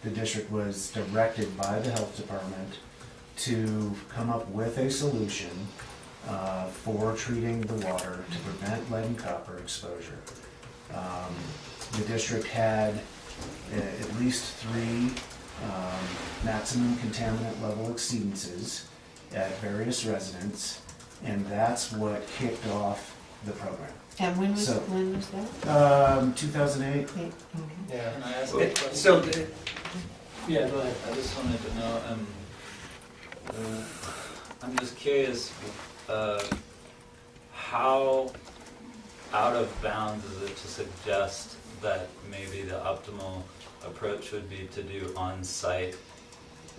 the district was directed by the health department to come up with a solution for treating the water to prevent lead and copper exposure. The district had at least 3 maximum contaminant level exceedances at various residents, and that's what kicked off the program. And when was that? 2008. Okay. Yeah. Can I ask a question? So, yeah, go ahead. I just wanted to know, I'm just curious, how out of bounds is it to suggest that maybe the optimal approach would be to do on-site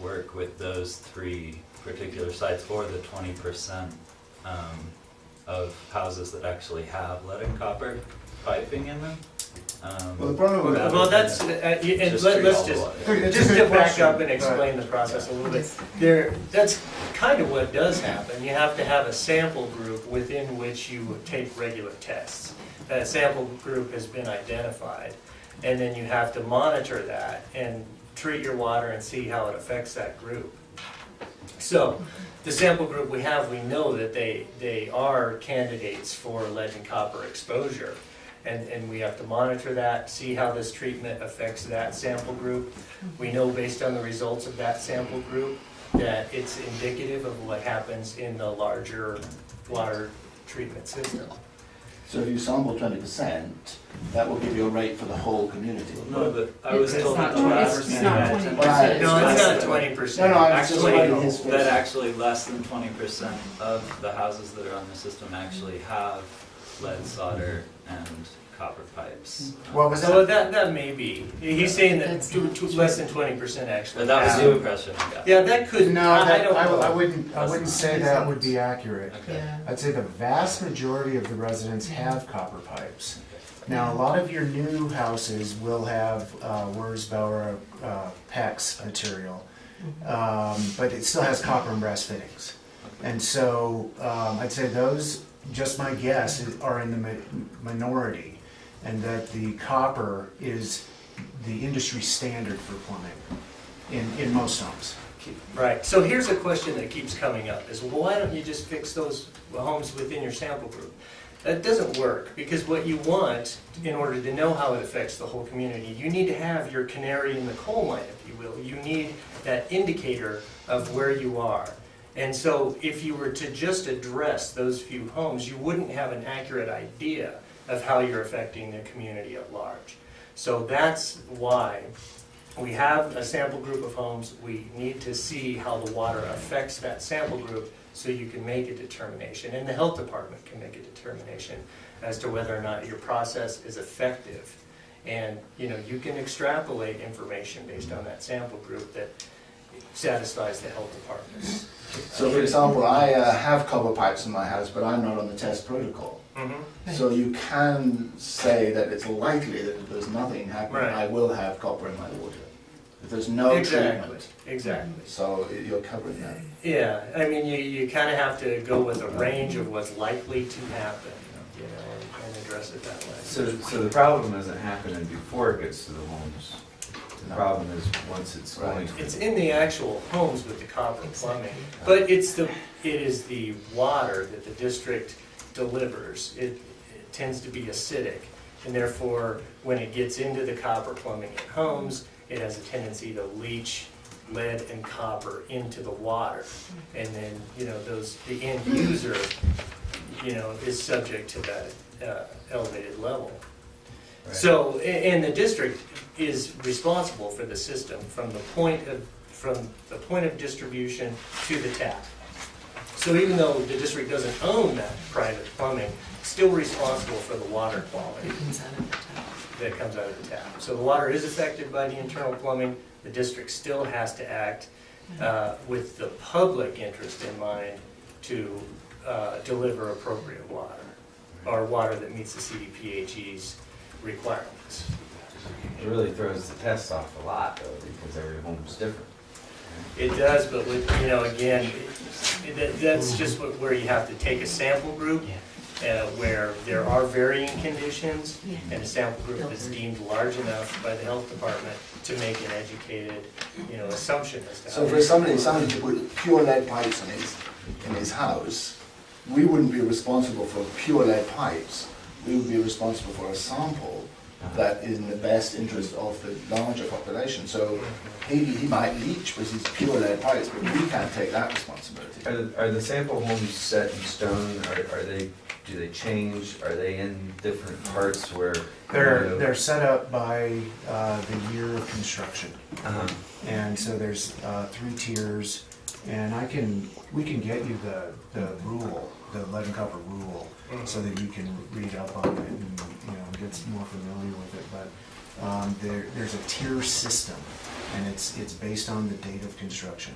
work with those 3 particular sites, or the 20% of houses that actually have lead and copper piping in them? Well, the problem with Well, that's, and let's just to back up and explain the process a little bit. That's kind of what does happen. You have to have a sample group within which you take regular tests. That sample group has been identified, and then you have to monitor that and treat your water and see how it affects that group. So, the sample group we have, we know that they are candidates for lead and copper exposure. And we have to monitor that, see how this treatment affects that sample group. We know based on the results of that sample group that it's indicative of what happens in the larger water treatment system. So if you sample 20%, that will give you a rate for the whole community. No, but I was told that It's not 20%. Right. No, it's not 20%. No, I was just Actually, writing his face. that actually less than 20% of the houses that are on the system actually have lead, solder, and copper pipes. What was So that? that may be. He's saying that That's less than 20% actually. But that was have. the impression I got. Yeah, that could. No, I don't know. I wouldn't say that would be accurate. Okay. Yeah. I'd say the vast majority of the residents have copper pipes. Now, a lot of your new houses will have Wurzbauer PEX material, but it still has copper and brass fittings. And so I'd say those, just my guess, are in the minority, and that the copper is the industry standard for plumbing in most homes. Right, so here's a question that keeps coming up, is well, why don't you just fix those homes within your sample group? That doesn't work, because what you want, in order to know how it affects the whole community, you need to have your canary in the coal mine, if you will. You need that indicator of where you are. And so if you were to just address those few homes, you wouldn't have an accurate idea of how you're affecting the community at large. So that's why we have a sample group of homes. We need to see how the water affects that sample group so you can make a determination, and the health department can make a determination as to whether or not your process is effective. And you can extrapolate information based on that sample group that satisfies the health department. So for example, I have copper pipes in my house, but I'm not on the test protocol. Mm-hmm. So you can say that it's likely that if there's nothing happening, Right. I will have copper in my water. If there's no treatment. Exactly. So you're covering that. Yeah, I mean, you kind of have to go with a range of what's likely to happen, and address it that way. So the problem isn't happening before it gets to the homes. The problem is once it's going. It's in the actual homes with the copper plumbing, but it is the water that the district delivers. It tends to be acidic, and therefore, when it gets into the copper plumbing in homes, it has a tendency to leach lead and copper into the water, and then the end user is subject to that elevated level. Right. So, and the district is responsible for the system from the point of distribution to the tap. So even though the district doesn't own that private plumbing, it's still responsible for the water quality that comes out of the tap. So the water is affected by the internal plumbing. The district still has to act with the public interest in mind to deliver appropriate water, or water that meets the CDPHE's requirements. It really throws the test off a lot though, because every home's different. It does, but with, again, that's just where you have to take a sample group where there are varying conditions, Yeah. and a sample group is deemed large enough by the health department to make an educated, assumption as to how. So for somebody to put pure lead pipes in his house, we wouldn't be responsible for pure lead pipes. We would be responsible for a sample that is in the best interest of the larger population. So he might leach with his pure lead pipes, but we can't take that responsibility. Are the sample homes set in stone? Do they change? Are they in different parts where? They're set up by the year of construction. Uh-huh. And so there's 3 tiers, and we can get you the rule, the lead and copper rule, so that you can read up on it and get more familiar with it. But there's a tier system, and it's based on the date of construction.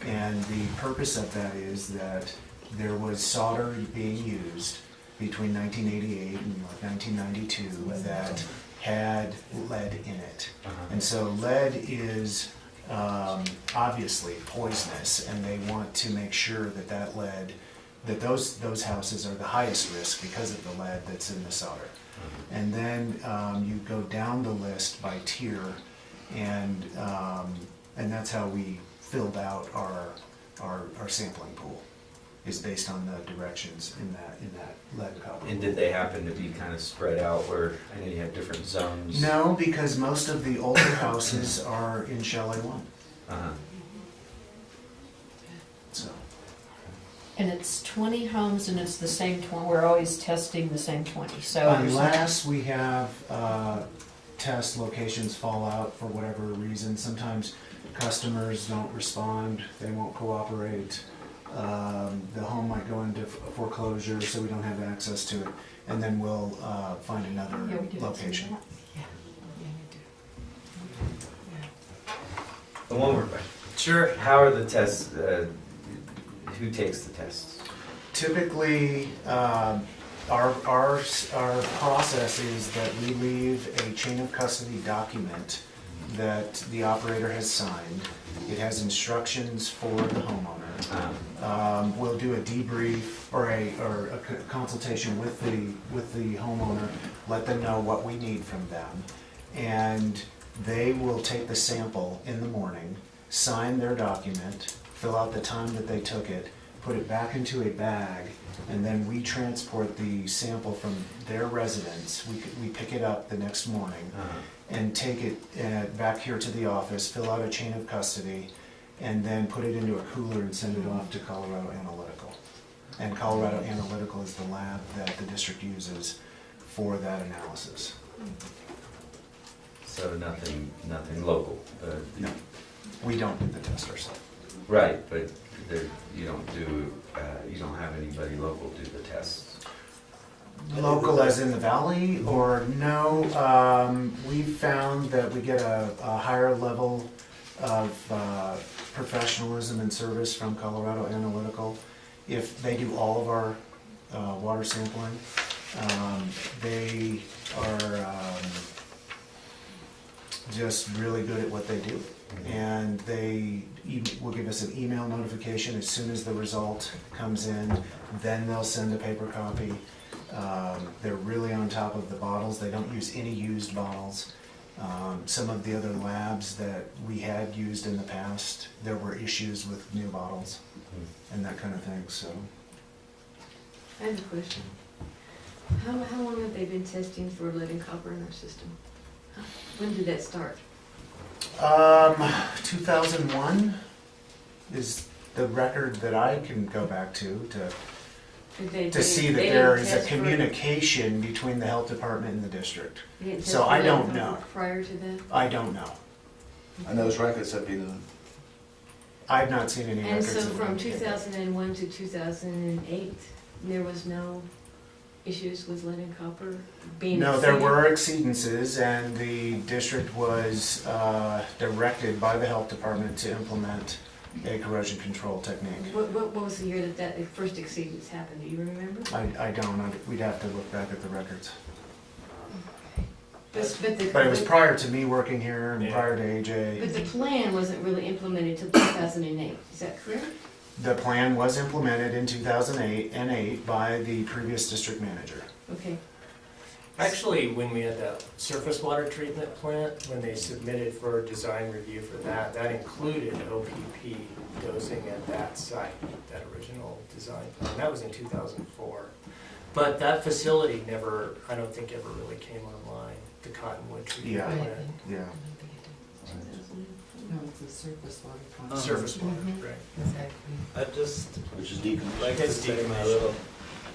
And the purpose of that is that there was solder being used between 1988 and 1992 that had lead in it. And so lead is obviously poisonous, and they want to make sure that lead, that those houses are the highest risk because of the lead that's in the solder. And then you go down the list by tier, and that's how we filled out our sampling pool, is based on the directions in that lead copper. And did they happen to be kind of spread out where, I know you have different zones? No, because most of the older houses are in Chalet 1. Uh-huh. So, And it's 20 homes and it's the same 20, we're always testing the same 20, so. unless we have test locations fall out for whatever reason, sometimes customers don't respond, they won't cooperate. The home might go into foreclosure, so we don't have access to it, and then we'll find another Yeah, we did location. that. Yeah, we do. And one more question. Sure. How are the tests, who takes the tests? Typically, our process is that we leave a chain of custody document that the operator has signed. It has instructions for the homeowner. We'll do a debrief or a consultation with the homeowner, let them know what we need from them, and they will take the sample in the morning, sign their document, fill out the time that they took it, put it back into a bag, and then we transport the sample from their residence. We pick it up the next morning and take it back here to the office, fill out a chain of custody, and then put it into a cooler and send it off to Colorado Analytical. And Colorado Analytical is the lab that the district uses for that analysis. So nothing local? No, we don't do the test ourselves. Right, but you don't have anybody local do the tests? Local as in the valley, or no? We've found that we get a higher level of professionalism and service from Colorado Analytical if they do all of our water sampling. They are just really good at what they do, and they will give us an email notification as soon as the result comes in. Then they'll send a paper copy. They're really on top of the bottles. They don't use any used bottles. Some of the other labs that we had used in the past, there were issues with new bottles and that kind of thing. So, I have a question. How long have they been testing for lead and copper in our system? When did that start? 2001 is the record that I can go back to see that there is a communication between the health department and the district. So I don't know. Prior to that? I don't know. And those records have been, I've not seen any And records. so of from when it came back. 2001 to 2008, there was no issues with lead and copper being No, there exceeded? were exceedances, and the district was directed by the health department to implement a corrosion control technique. What was the year that first exceedance happened? Do you remember? I don't, we'd have to look back at the records. But But it was prior to me working here and Yeah. prior to AJ. But the plan wasn't really implemented till 2008, is that correct? The plan was implemented in 2008 by the previous district manager. Okay, Actually, when we had that surface water treatment plant, when they submitted for design review for that, that included OPP dosing at that site, that original design plan. That was in 2004. But that facility never, I don't think ever really came online, the Cottonwood treatment Yeah. plant. Yeah. No, it's a surface water plant. Surface water, Mhm. right. Exactly. I just Which is like decommissioned. to It's say my decommissioned. little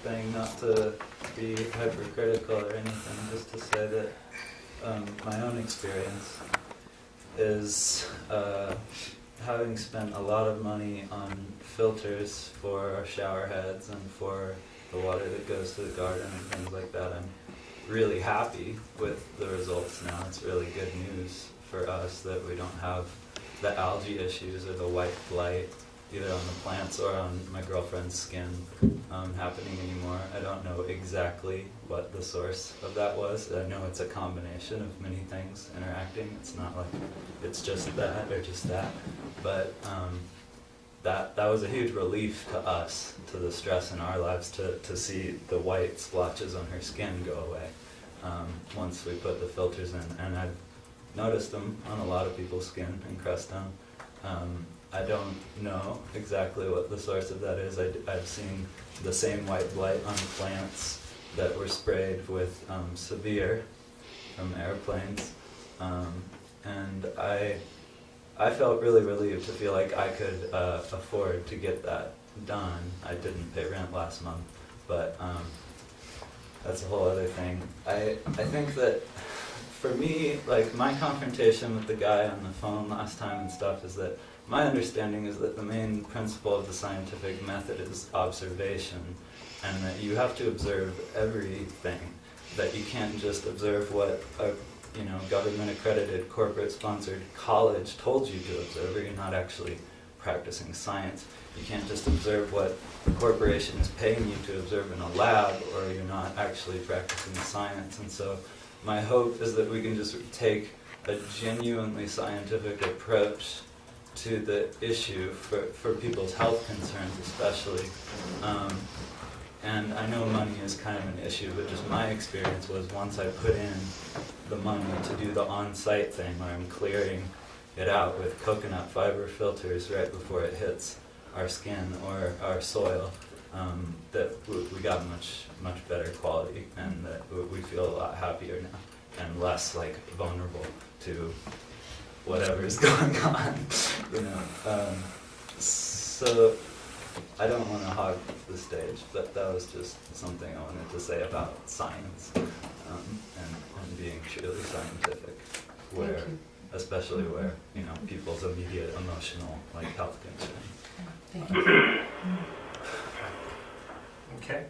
thing, not to be hypercritical or anything, just to say that my own experience is having spent a lot of money on filters for our shower heads and for the water that goes to the garden and things like that. I'm really happy with the results now. It's really good news for us that we don't have the algae issues or the white blight either on the plants or on my girlfriend's skin happening anymore. I don't know exactly what the source of that was. I know it's a combination of many things interacting. It's not like it's just that or just that. But that was a huge relief to us, to the stress in our lives, to see the white splotches on her skin go away once we put the filters in. And I've noticed them on a lot of people's skin in Crestone. I don't know exactly what the source of that is. I've seen the same white blight on plants that were sprayed with severe from airplanes. And I felt really relieved to feel like I could afford to get that done. I didn't pay rent last month, but that's a whole other thing. I think that for me, like my confrontation with the guy on the phone last time and stuff is that my understanding is that the main principle of the scientific method is observation, and that you have to observe everything, that you can't just observe what a government-accredited, corporate-sponsored college told you to observe, or you're not actually practicing science. You can't just observe what a corporation is paying you to observe in a lab, or you're not actually practicing science. And so my hope is that we can just take a genuinely scientific approach to the issue for people's health concerns especially. And I know money is kind of an issue, but just my experience was once I put in the money to do the on-site thing where I'm clearing it out with coconut fiber filters right before it hits our skin or our soil, that we got much better quality, and that we feel a lot happier now and less like vulnerable to whatever's going on, So I don't want to hog the stage, but that was just something I wanted to say about science and being truly scientific, where, especially where people's immediate emotional health concerns. Thank you. Okay.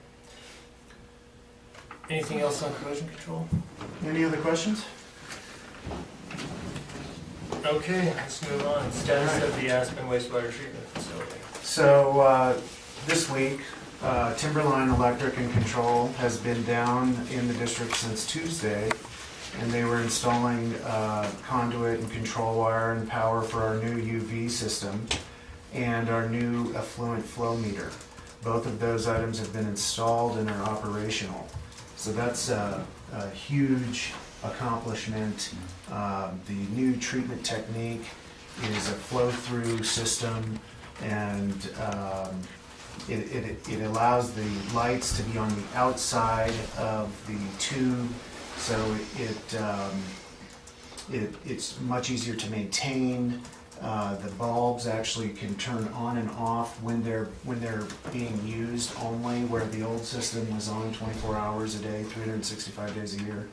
Anything else on corrosion control? Any other questions? Okay, let's move on. Status of the Aspen wastewater treatment facility. So this week, Timberline Electric and Control has been down in the district since Tuesday, and they were installing conduit and control wire and power for our new UV system and our new effluent flow meter. Both of those items have been installed and are operational. So that's a huge accomplishment. The new treatment technique is a flow-through system, and it allows the lights to be on the outside of the tube, so it's much easier to maintain. The bulbs actually can turn on and off when they're being used only, where the old system was on 24 hours a day, 365 days a year.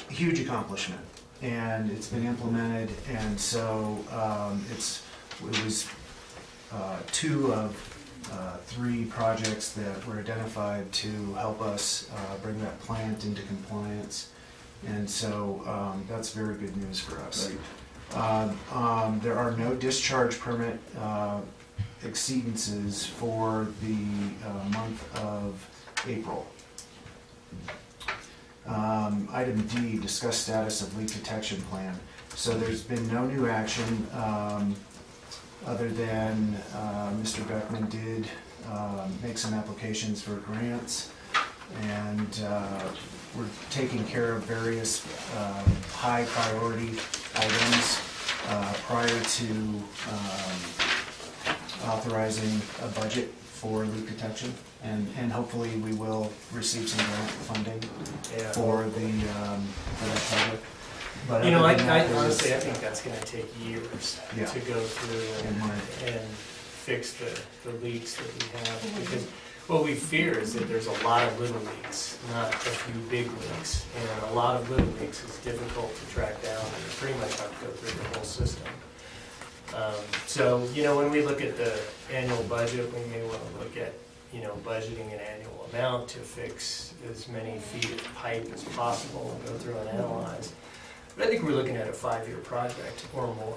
Huge accomplishment, and it's been implemented, and so it was 2 of 3 projects that were identified to help us bring that plant into compliance, and so that's very good news for us. There are no discharge permit exceedances for the month of April. Item D, discuss status of leak detection plan. So there's been no new action. other than Mr. Beckman did make some applications for grants, and we're taking care of various high priority items prior to authorizing a budget for leak detection, and hopefully we will receive some grant funding Yeah. for that project. But You know, other than I that, there's- honestly, I think that's gonna take years Yeah. to go through And money. and fix the leaks that we have, because what we fear is that there's a lot of little leaks, not a few big leaks, and a lot of little leaks is difficult to track down, and you pretty much have to go through the whole system. So, you know, when we look at the annual budget, we may wanna look at, you know, budgeting an annual amount to fix as many feet of pipe as possible and go through and analyze. But I think we're looking at a 5-year project or more.